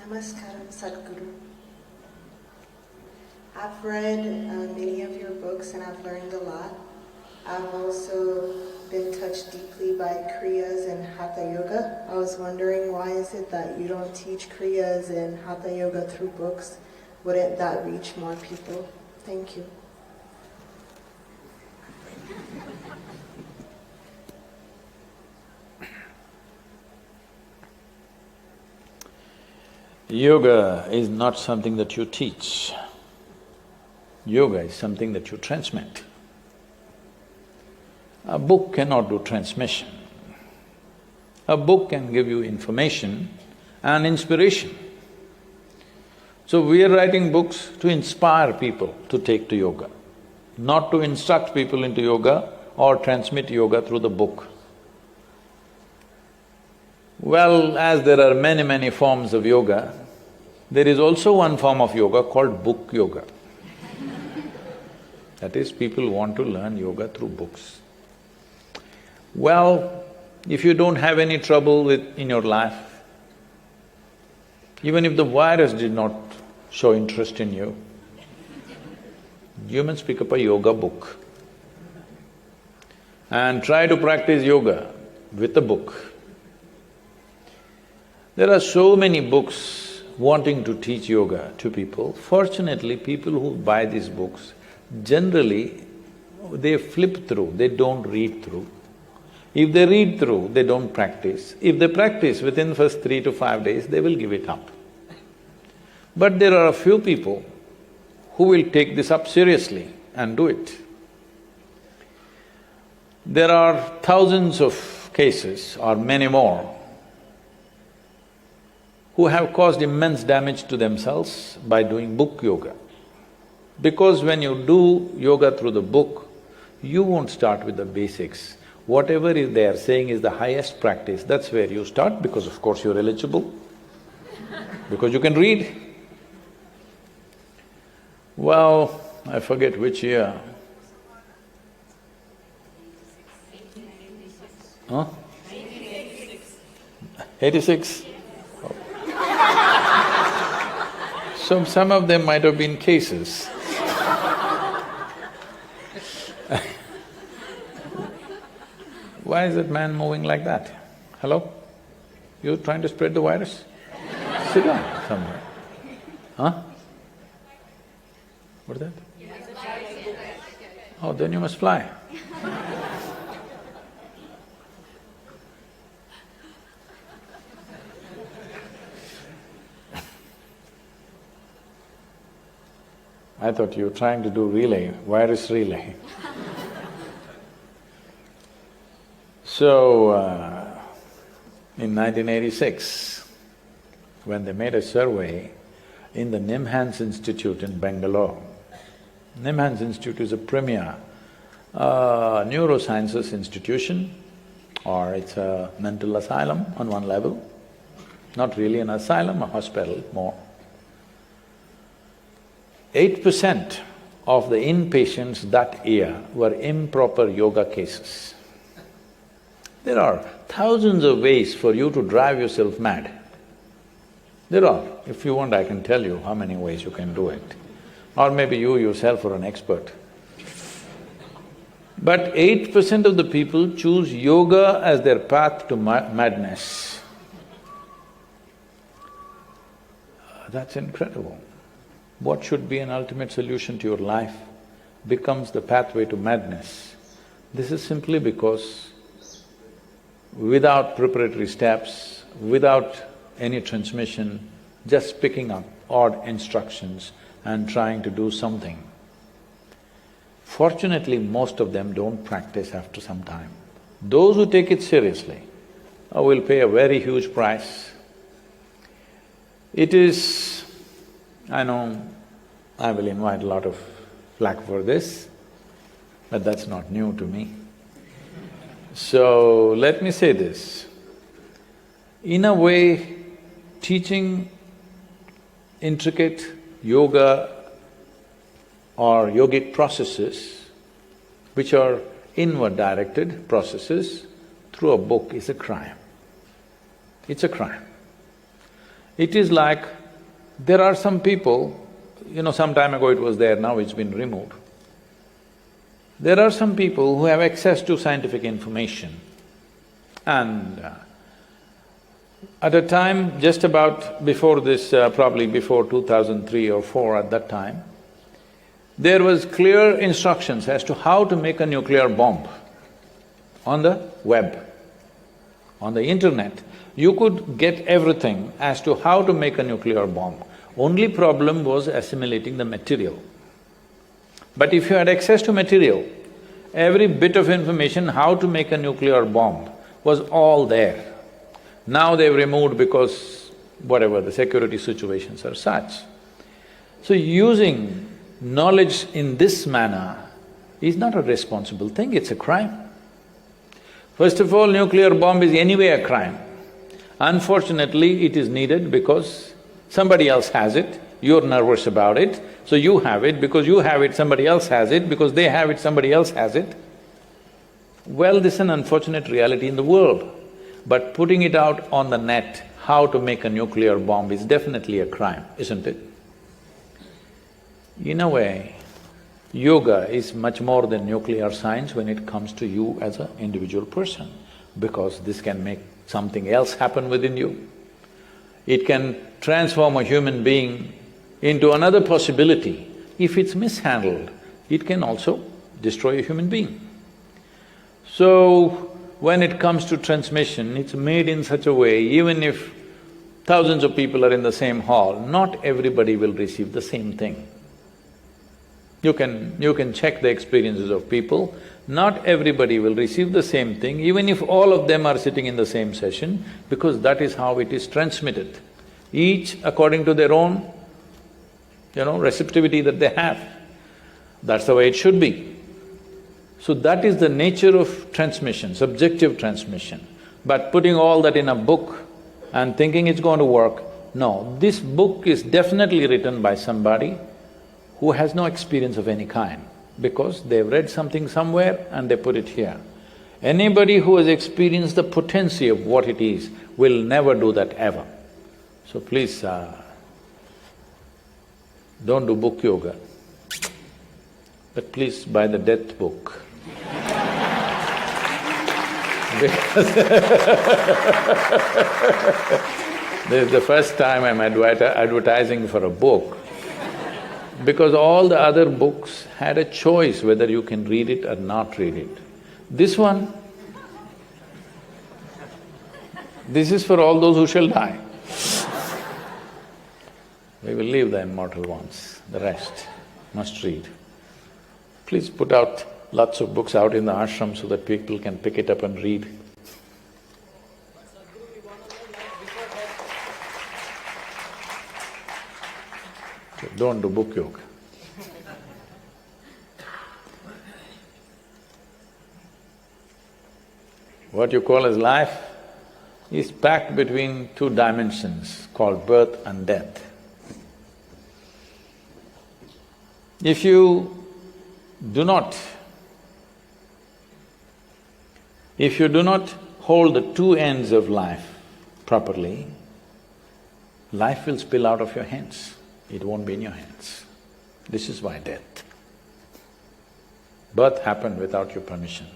Namaskaram, Sadhguru. I've read many of your books and I've learned a lot. I've also been touched deeply by Kriyas and Hatha Yoga. I was wondering, why is it that you don't teach Kriyas and Hatha Yoga through books? Wouldn't that reach more people? Thank you. Yoga is not something that you teach. Yoga is something that you transmit. A book cannot do transmission. A book can give you information and inspiration. So we are writing books to inspire people to take to yoga, not to instruct people into yoga or transmit yoga through the book. Well, as there are many forms of yoga, there is also one form of yoga called book yoga. That is, people want to learn yoga through books. Well, if you don't have any trouble in your life, even if the virus did not show interest in you, you must pick up a yoga book and try to practice yoga with a book. There are so many books wanting to teach yoga to people. Fortunately, people who buy these books, generally, they flip through, they don't read through. If they read through, they don't practice. If they practice, within the first 3 to 5 days, they will give it up. But there are a few people who will take this up seriously and do it. There are thousands of cases, or many more, who have caused immense damage to themselves by doing book yoga. Because when you do yoga through the book, you won't start with the basics. Whatever is they are saying is the highest practice, that's where you start, because of course you're eligible, because you can read. Well, I forget which year. Huh? 86? So some of them might have been cases. Why is that man moving like that? Hello? You trying to spread the virus? Sit down somewhere. Huh? What is that? Oh, then you must fly. I thought you were trying to do relay, virus relay. So, in 1986, when they made a survey in the Nimhans Institute in Bangalore, Nimhans Institute is a premier neurosciences institution, or it's a mental asylum on one level, not really an asylum, a hospital more. 8% of the inpatients that year were improper yoga cases. There are thousands of ways for you to drive yourself mad. There are. If you want, I can tell you how many ways you can do it. Or maybe you yourself are an expert. But 8% of the people choose yoga as their path to madness. That's incredible. What should be an ultimate solution to your life becomes the pathway to madness. This is simply because without preparatory steps, without any transmission, just picking up odd instructions and trying to do something. Fortunately, most of them don't practice after some time. Those who take it seriously will pay a very huge price. It is… I know I will invite a lot of flack for this, but that's not new to me. So, let me say this. In a way, teaching intricate yoga or yogic processes, which are inward-directed processes, through a book is a crime. It's a crime. It is like, there are some people, some time ago it was there, now it's been removed. There are some people who have access to scientific information, and at a time just about before this, probably before 2003 or 4 at that time, there was clear instructions as to how to make a nuclear bomb on the web, on the internet. You could get everything as to how to make a nuclear bomb. Only problem was assimilating the material. But if you had access to material, every bit of information how to make a nuclear bomb was all there. Now they've removed because whatever, the security situations are such. So using knowledge in this manner is not a responsible thing, it's a crime. First of all, nuclear bomb is anyway a crime. Unfortunately, it is needed because somebody else has it, you're nervous about it, so you have it, because you have it, somebody else has it, because they have it, somebody else has it. Well, this is an unfortunate reality in the world, but putting it out on the net, how to make a nuclear bomb is definitely a crime, isn't it? In a way, yoga is much more than nuclear science when it comes to you as an individual person, because this can make something else happen within you. It can transform a human being into another possibility. If it's mishandled, it can also destroy a human being. So, when it comes to transmission, it's made in such a way, even if thousands of people are in the same hall, not everybody will receive the same thing. You can check the experiences of people, not everybody will receive the same thing, even if all of them are sitting in the same session, because that is how it is transmitted. Each according to their own, receptivity that they have. That's the way it should be. So that is the nature of transmission, subjective transmission. But putting all that in a book and thinking it's going to work, no, this book is definitely written by somebody who has no experience of any kind, because they've read something somewhere and they put it here. Anybody who has experienced the potency of what it is will never do that ever. So please, don't do book yoga, but please buy the death book. Because this is the first time I'm advertising for a book, because all the other books had a choice whether you can read it or not read it. This one, this is for all those who shall die. We will leave the immortal ones, the rest must read. Please put out lots of books out in the ashram so that people can pick it up and read. So don't do book yoga. What you call as life is packed between two dimensions called birth and death. If you do not hold the two ends of life properly, life will spill out of your hands, it won't be in your hands. This is why death. Birth happened without your permission.